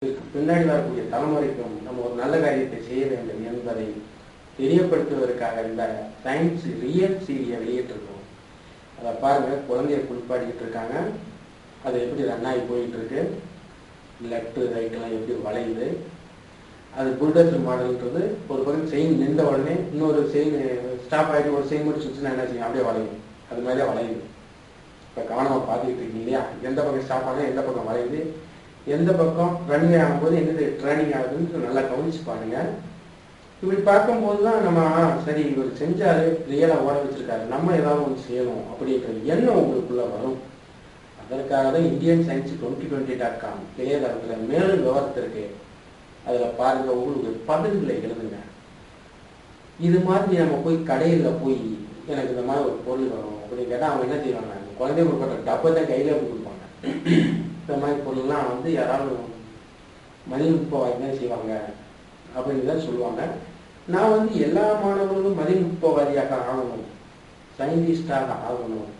பின்னாடி வரக்கூடிய தலைமுறைக்கும் நம்ம ஒரு நல்ல காரியத்தை செய்ய வேண்டும் என்பதை தெரியப்படுத்துவதற்காக இந்த சயின்ஸ் ரியல் சீரியை வெளியிட்டிருக்கோம். அதை பாருங்க, குழந்தைய குளிப்பாடிக்கிட்டு இருக்காங்க. அது எப்படி ரன் ஆகி போயிட்டு இருக்கு, லெஃப்ட் ரைட்டெல்லாம் எப்படி வளையுது. அது புல்டோசர் மாடல்ன்றது ஒரு பக்கம் செயின் நின்ற உடனே இன்னொரு செயின் ஸ்டாப் ஆகிட்டு ஒரு செயின் மட்டும் சுற்றினா என்ன செய்யும், அப்படியே வளையும். அது மாதிரி தான் வளையுது. இப்போ கவனமாக பார்த்துக்கிட்டு இருக்கீங்க இல்லையா, எந்த பக்கம் ஸ்டாப் ஆனால் எந்த பக்கம் வளையுது, எந்த பக்கம் ரன்னிங் ஆகும்போது என்னது ட்ரைனிங் ஆகுதுன்னு நல்லா கவனிச்சு பாருங்க. இப்படி பார்க்கும்போது தான் நம்ம சரி இவர் செஞ்சாரு, ரியலாக ஓட வச்சிருக்காரு, நம்ம ஏதாவது ஒன்று செய்யணும் அப்படின்ற எண்ணம் உங்களுக்குள்ள வரும். அதற்காக தான் இந்தியன் சயின்ஸ் 2020.com இணையதளத்தில் மேலும் விவரத்திற்கு அதில் பாருங்க, உங்களுக்கு பதில்களை எழுதுங்க. இது மாதிரி நம்ம போய் கடையில் போய் எனக்கு இந்த மாதிரி ஒரு பொருள் வரும் அப்படின்னு கேட்டால் அவங்க என்ன செய்வாங்க, குழந்தை கொடுப்பட்ட டப்பை தான் கையில் அப்படி கொடுப்பாங்க. இந்த மாதிரி பொருள்லாம் வந்து யாராவது மதிநுட்பவாதி தான் செய்வாங்க அப்படின்னு தான் சொல்லுவாங்க. நான் வந்து எல்லா மாணவர்களும் மதிநுட்பவாதியாக ஆகணும், சயின்டிஸ்டாக ஆகணும்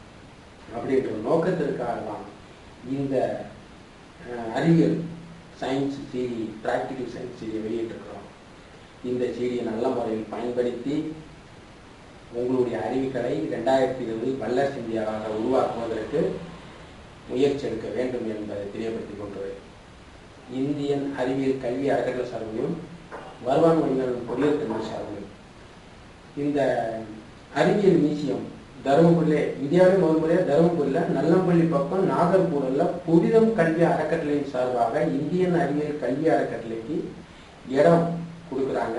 அப்படின்ற நோக்கத்திற்காக தான் இந்த அறிவியல் சயின்ஸ் சீரி, பிராக்டிக்கல் சயின்ஸ் சீரியை வெளியிட்டிருக்கிறோம். இந்த சீரியை நல்ல முறையில் பயன்படுத்தி உங்களுடைய அறிவுகளை 2020 வல்லரசு இந்தியாவாக உருவாக்குவதற்கு முயற்சி எடுக்க வேண்டும் என்பதை தெரியப்படுத்திக் கொண்டது. இந்தியன் அறிவியல் கல்வி அறக்கட்டளை சார்பிலும் வருவான் வழிகளின் பொறியியல் கல்வி சார்பிலும் இந்த அறிவியல் மியூசியம் தருமபுரியிலே, இந்தியாவிலே முதல் முறையாக தருமபுரியில் நல்லம்பள்ளி பக்கம் நாகர்கோவிலில் புதிதம் கல்வி அறக்கட்டளையின் சார்பாக இந்தியன் அறிவியல் கல்வி அறக்கட்டளைக்கு இடம் கொடுக்குறாங்க.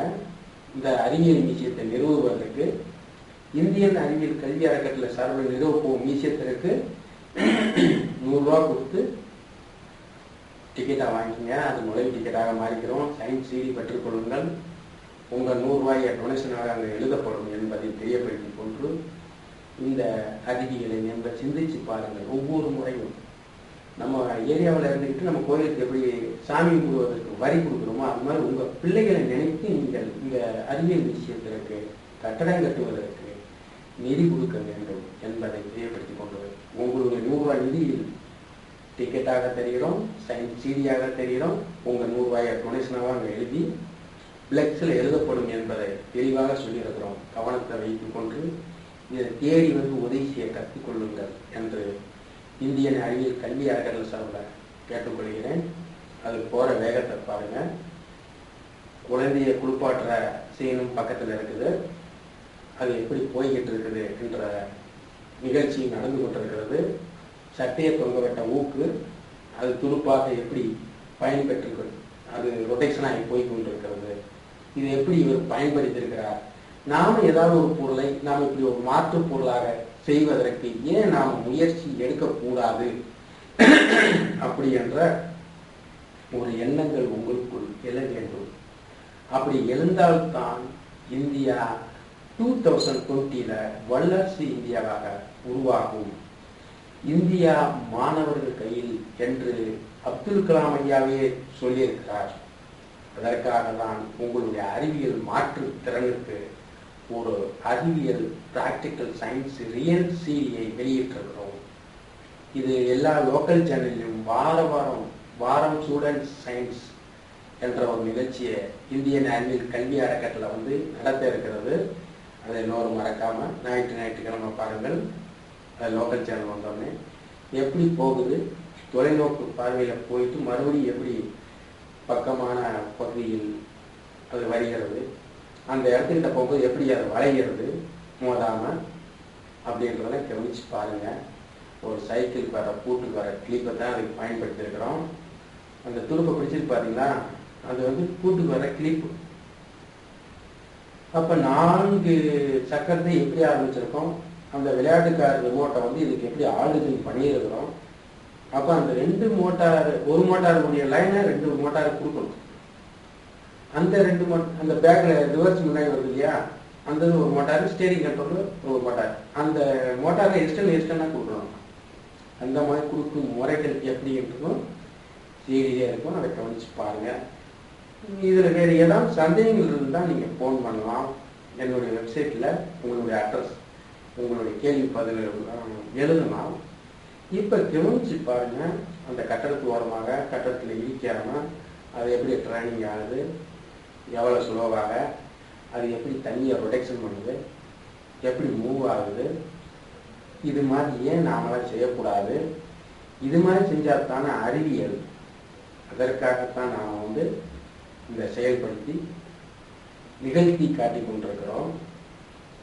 இந்த அறிவியல் மியூசியத்தை நிறுவுவதற்கு இந்தியன் அறிவியல் கல்வி அறக்கட்டளை சார்பில் நிறுவப்போம் மியூசியத்திற்கு 100 ரூபா கொடுத்து டிக்கெட்டாக வாங்கிக்கங்க. அது நுழைவு டிக்கெட்டாக மாறிக்கிறோம். சயின்ஸ் சீடி பெற்றுக்கொள்ளுங்கள். உங்கள் 100 ரூபாயை டொனேஷனாக அங்கே எழுதப்படும் என்பதை தெரியப்படுத்தி கொண்டு இந்த அறிவியலை நம்ம சிந்திச்சு பாருங்கள். ஒவ்வொரு முறையும் நம்ம ஏரியாவில் இருந்துக்கிட்டு நம்ம கோயிலுக்கு எப்படி சாமி கும்பிடுவதற்கு வரி கொடுக்குறோமோ அது மாதிரி உங்கள் பிள்ளைகளை நினைத்து நீங்கள் இந்த அறிவியல் விஷயத்திற்கு கட்டடம் கட்டுவதற்கு நிதி கொடுக்க வேண்டும் என்பதை தெரியப்படுத்தி கொண்டு உங்களுடைய 100 ரூபாய் நிதியில் டிக்கெட்டாக தெரிகிறோம், சயின்ஸ் சீடியாக தெரிகிறோம். உங்கள் 100 ரூபாயை டொனேஷனாக அங்கே எழுதி பிளெக்ஸில் எழுதப்படும் என்பதை தெளிவாக சொல்லியிருக்கிறோம். கவனத்தை வைத்துக் கொண்டு இதை தேடி வந்து உதவி செய்ய கற்றுக்கொள்ளுங்கள் என்று இந்தியன் அறிவியல் கல்வி அறக்கட்டளை சார்பில் கேட்டுக்கொள்கிறேன். அது போகிற வேகத்தை பாருங்க. குழந்தைய குளிப்பாட்டுற சீனும் பக்கத்தில் இருக்குது. அது எப்படி போய்கிட்டு இருக்குது என்ற நிகழ்ச்சி நடந்து கொண்டிருக்கிறது. சட்டையை தொங்க விட்ட ஊக்கு அது துடுப்பாக எப்படி பயன்பெற்று அது ரொட்டேஷனாகி போய் கொண்டிருக்கிறது. இது எப்படி இவர் பயன்படுத்தியிருக்கிறார். நாம் ஏதாவது ஒரு பொருளை நாம் இப்படி ஒரு மாற்று பொருளாக செய்வதற்கு ஏன் நாம் முயற்சி எடுக்கக்கூடாது அப்படி என்ற ஒரு எண்ணங்கள் உங்களுக்குள் எழ வேண்டும். அப்படி எழுந்தால்தான் இந்தியா 2020 வல்லரசு இந்தியாவாக உருவாகும். இந்தியா மாணவர்கள் கையில் என்று அப்துல் கலாம் ஐயாவே சொல்லியிருக்கிறார். அதற்காக தான் உங்களுடைய அறிவியல் மாற்று திறனுக்கு ஒரு அறிவியல் பிராக்டிக்கல் சயின்ஸ் ரியல் சீரியை வெளியிட்டிருக்கிறோம். இது எல்லா லோக்கல் சேனலிலும் வாரம் ஸ்டூடெண்ட்ஸ் சயின்ஸ் என்ற ஒரு நிகழ்ச்சியை இந்தியன் அறிவியல் கல்வி அறக்கட்டளை வந்து நடத்த இருக்கிறது. அதை எல்லோரும் மறக்காம ஞாயிற்றுக்கிழமை பாருங்கள். அது லோக்கல் சேனல் வந்தோடனே எப்படி போகுது, தொலைநோக்கு பார்வையில் போயிட்டு மறுபடியும் எப்படி பக்கமான பகுதியில் அது வருகிறது, அந்த இடத்துக்கிட்ட போகும்போது எப்படி அது வளைகிறது மோதாம அப்படின்றத கவனிச்சு பாருங்க. ஒரு சைக்கிள் வர பூட்டுக்கு வர கிளிப்பை தான் அதுக்கு பயன்படுத்தி இருக்கிறோம். அந்த துருப்பை பிடிச்சிட்டு பார்த்தீங்களா, அது வந்து பூட்டுக்கு வர கிளிப்பு. அப்ப 4 சக்கரத்தை எப்படி ஆரம்பிச்சிருக்கோம், அந்த விளையாட்டுக்கார ரிமோட்டை வந்து இதுக்கு எப்படி ஆளுதல் பண்ணியிருக்கிறோம். அப்ப அந்த 2 மோட்டார், ஒரு மோட்டாருடைய லைனை 2 மோட்டார் கொடுக்கணும். அந்த 2 அந்த பேக்ல ரிவர்ஸ் முன்னாடி வருது இல்லையா, அந்த ஒரு மோட்டார், ஸ்டேரிங் கண்ட்ரோல் ஒரு மோட்டார். அந்த மோட்டாரை எக்ஸ்டர்னா கொடுக்கணும். அந்த மாதிரி கொடுக்கும் முறைகள் எப்படி இருக்கும் சீரியா இருக்கும். அதை கவனிச்சு பாருங்க. இதுல வேறு ஏதாவது சந்தேகங்கள் இருந்தால் நீங்க போன் பண்ணலாம். என்னுடைய வெப்சைட்ல உங்களுடைய அட்ரஸ், உங்களுடைய கேள்வி பதில் எழுதலாம். இப்ப கவனிச்சு பாருங்க. அந்த கட்டடத்து ஓரமாக கட்டடத்துல இடிக்காம அது எப்படி ட்ரைனிங் ஆகுது, எவ்வளோ சுலோவாக, அது எப்படி தண்ணியை ரொடேக்ஷன் பண்ணுது, எப்படி மூவ் ஆகுது, இது மாதிரி ஏன் நாமெல்லாம் செய்யக்கூடாது, இது மாதிரி செஞ்சால் தானே அறிவியல். அதற்காகத்தான் நாம் வந்து இந்த செயல்படுத்தி நிகழ்த்தி காட்டி கொண்டிருக்கிறோம்.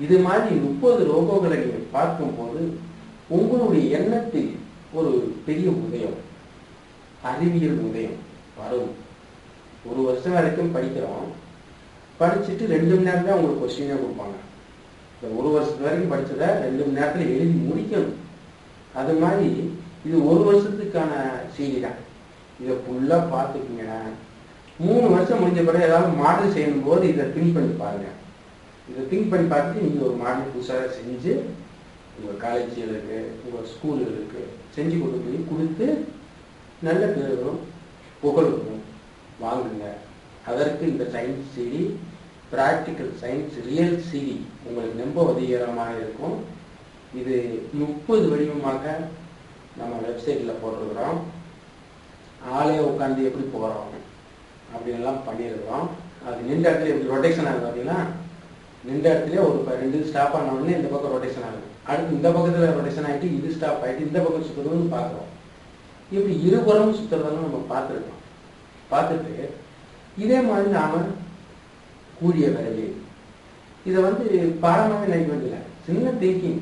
இது மாதிரி 30 ரோபோக்களை நீங்கள் பார்க்கும்போது உங்களுடைய எண்ணத்தில் ஒரு பெரிய உதயம், அறிவியல் உதயம் வரும். 1 வருஷம் வரைக்கும் படிக்கிறோம், படிச்சுட்டு 2 மணி நேரம் தான் உங்களுக்கு கொஸ்டினே கொடுப்பாங்க. இந்த 1 வருஷத்து வரைக்கும் படிச்சதை 2 மணி நேரத்தில் எழுதி முடிக்கணும். அது மாதிரி இது 1 வருஷத்துக்கான சீடி தான். இதை ஃபுல்லாக பார்த்துக்குங்க. 3 வருஷம் முடிஞ்ச பிறகு ஏதாவது மாடல் செய்யும் போது இதை திங்க் பண்ணி பாருங்க. இதை திங்க் பண்ணி பார்த்துட்டு நீங்கள் ஒரு மாடல் புதுசாக செஞ்சு உங்கள் காலேஜுகளுக்கு, உங்கள் ஸ்கூலுகளுக்கு செஞ்சு கொண்டு போய் கொடுத்து நல்ல பேரும் புகழும் வாங்குங்க. அதற்கு இந்த science CD, practical science real CD உங்களுக்கு ரொம்ப உதவிகரமாக இருக்கும். இது 30 வடிவமாக நம்ம வெப்சைட்டில் போட்டிருக்கிறோம். ஆளே உட்காந்து எப்படி போகிறோம் அப்படின்லாம் பண்ணியிருக்கிறோம். அது நின்ற இடத்துல எப்படி ரொட்டேஷன் ஆகுது பார்த்தீங்கன்னா, நின்ற இடத்துல ஒரு 2 ஸ்டாப் ஆன உடனே இந்த பக்கம் ரொட்டேஷன் ஆகுது, அடுத்து இந்த பக்கத்தில் ரொட்டேஷன் ஆகிட்டு இது ஸ்டாப் ஆகிட்டு இந்த பக்கம் சுற்றுறதுன்னு பார்க்குறோம். இப்படி இருபுறம் சுற்றுறதெல்லாம் நம்ம பார்த்துருக்கோம். பார்த்துட்டு இதே மாதிரி நாம் கூடிய விரைவில் இதை வந்து பாடமாகவே நினைக்க வேண்டியதில்லை, சின்ன திங்கிங்.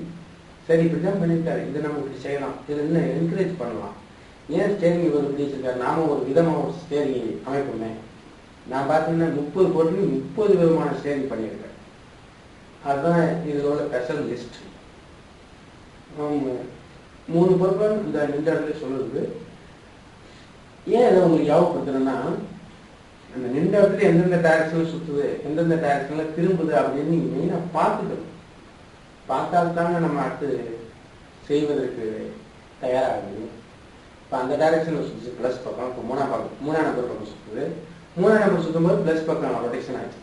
சரி இப்படி தான் பண்ணியிருக்காரு, இதை நம்ம இப்படி செய்யலாம், இதை இன்னும் என்கரேஜ் பண்ணலாம். ஏன் ஸ்டேரிங் இவர் இப்படி வச்சிருக்காரு, நாம ஒரு விதமாக ஒரு ஸ்டேரிங் அமைப்புமே. நான் பார்த்தீங்கன்னா 30 போட்டு 30 விதமான ஸ்டேரிங் பண்ணியிருக்கேன். அதுதான் இதோட ஸ்பெஷல் லிஸ்ட். 3 பொருட்கள் இந்த நின்ற இடத்துல சொல்லுது. ஏன் இதை உங்களுக்கு ஞாபகப்படுத்துறேன்னா, அந்த நின்ற இடத்துல எந்தெந்த டைரக்ஷன்ல சுற்றுது, எந்தெந்த டைரக்ஷன்ல திரும்புது அப்படின்னு நீங்கள் மெயினாக பார்த்துக்கணும். பார்த்தால்தாங்க நம்ம அடுத்து செய்வதற்கு தயாராகுது. இப்போ அந்த டைரக்ஷனில் சுற்றுச்சு ப்ளஸ் பக்கம், இப்போ 3ஆம் நம்பர் பக்கம் சுற்றுது. 3ஆம் நம்பர் சுற்றும்போது ப்ளஸ் பக்கம் ரொட்டேஷன் ஆச்சு.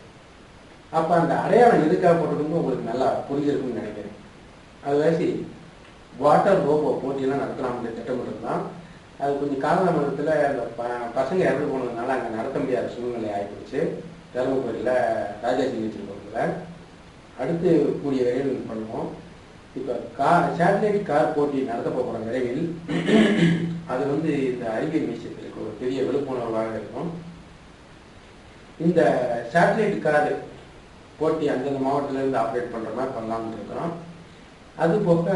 அப்போ அந்த அடையாளம் எதுக்காக போட்டிருக்குன்னு உங்களுக்கு நல்லா புரிஞ்சிருக்குன்னு நினைக்கிறேன். அதுவாசி வாட்டர் ரோபோ போட்டியெல்லாம் நடத்தலாம்னு திட்டமிட்டுருந்தான். அது கொஞ்சம் காலதாமதத்தில் அந்த பசங்க இறந்து போனதுனால அங்கே நடத்த முடியாத சூழ்நிலை ஆகிப்போச்சு. தருமபுரியில் ராஜாஜி வச்சிருக்கோம்ல. அடுத்து கூடிய விரைவில் பண்ணுவோம். இப்போ சேட்டலைட் கார் போட்டி நடத்த போகிறோம் விரைவில். அது வந்து இந்த அறிவியல் விஷயத்திற்கு ஒரு பெரிய விழிப்புணர்வாக இருக்கும். இந்த சேட்டலைட் கார் போட்டி அந்தந்த மாவட்டத்திலேருந்து ஆப்ரேட் பண்ணுற மாதிரி பண்ணலாம்னு இருக்கிறோம். அது போக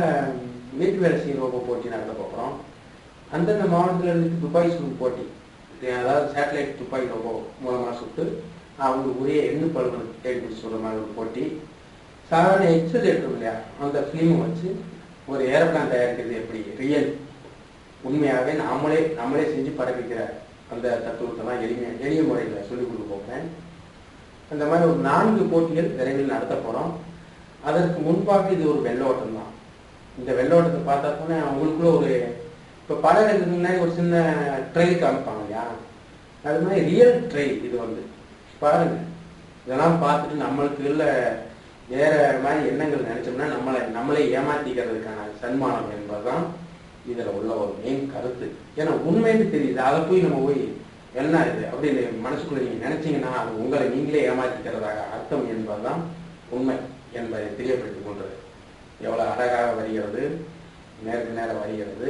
வீட்டு வேலை செய்கிற ரோபோ போட்டி நடத்த போகிறோம். அந்தந்த மாவட்டத்திலேருந்து துப்பாக்கி சுடும் போட்டி, அதாவது சேட்டலைட் துப்பாக்கி ரோபோ மூலமாக சுட்டு அவங்களுக்கு உரிய எண்ணு பல்கள் தேடி பிடிச்சி சொல்கிற மாதிரி ஒரு போட்டி. சாதாரண எக்ஸலேட்டர் இல்லையா, அந்த ஃபிலிமை வச்சு ஒரு ஏரோப்ளான் தயாரிக்கிறது எப்படி ரியல் உண்மையாகவே நம்மளே செஞ்சு பரப்பிக்கிற அந்த தத்துவத்தெல்லாம் எளிய முறையில் சொல்லிக் கொடுக்க போகிறேன். அந்த மாதிரி ஒரு 4 போட்டிகள் விரைவில் நடத்த போகிறோம். அதற்கு முன்பாக இது ஒரு வெள்ளோட்டம் தான். இந்த வெள்ளோட்டத்தை பார்த்தா போனே அவங்களுக்குள்ள ஒரு இப்போ படம் எடுக்கிறதுக்கு முன்னாடி ஒரு சின்ன ட்ரெயில் காமிப்பாங்க இல்லையா, அது மாதிரி ரியல் ட்ரெயில் இது வந்து பாருங்க. இதெல்லாம் பார்த்துட்டு நம்மளுக்கு இல்லை வேற மாதிரி எண்ணங்கள் நினைச்சோம்னா நம்மளே ஏமாத்திக்கிறதுக்கான சன்மானம் என்பதுதான் இதில் உள்ள ஒரு மெயின் கருத்து. ஏன்னா உண்மைன்னு தெரியுது, அதை போய் நம்ம போய் என்ன இது அப்படின்னு மனசுக்குள்ள நீங்கள் நினைச்சீங்கன்னா அது உங்களை நீங்களே ஏமாத்திக்கிறதாக அர்த்தம் என்பதுதான் உண்மை என்பதை தெரியப்படுத்திக் கொண்டது. எவ்வளோ அழகாக வருகிறது, நேருக்கு நேரம் வருகிறது,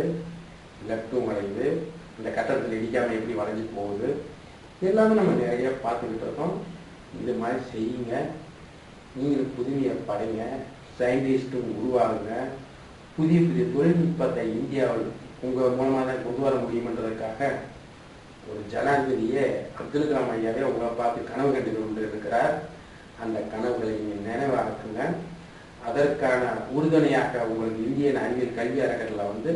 லெஃப்ட்டும் வரையுது, இந்த கட்டத்தில் இடிக்காமல் எப்படி வளைஞ்சு போகுது, எல்லாமே நம்ம நிறைய பார்த்துக்கிட்டு இருக்கோம். இது மாதிரி செய்யுங்க, நீங்களும் புதுமையை படைங்க, சயின்டிஸ்ட்டும் உருவாகுங்க. புதிய புதிய தொழில்நுட்பத்தை இந்தியாவில் உங்கள் மூலமாக தான் கொண்டு வர முடியுமென்றதுக்காக ஒரு ஜனாதிபதியே அப்துல் கலாம் ஐயாவே உங்களை பார்த்து கனவு கண்டு கொண்டு இருக்கிறார். அந்த கனவுகளை நீங்கள் நினைவாக்குங்க. அதற்கான உறுதுணையாக உங்களுக்கு இந்தியன் அறிவியல் கல்வி அறக்கட்டளை வந்து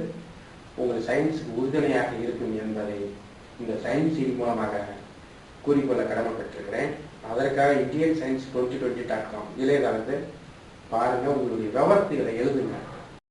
உங்களுக்கு சயின்ஸுக்கு உறுதுணையாக இருக்கும் என்பதை இந்த சயின்ஸ் சிடி மூலமாக கூறிக்கொள்ள கடமைப்பட்டிருக்கிறேன். அதற்காக இந்தியன் சயின்ஸ் 2020.com இளையதளத்தை பாருங்கள், உங்களுடைய விவரத்துகளை எழுதுங்க.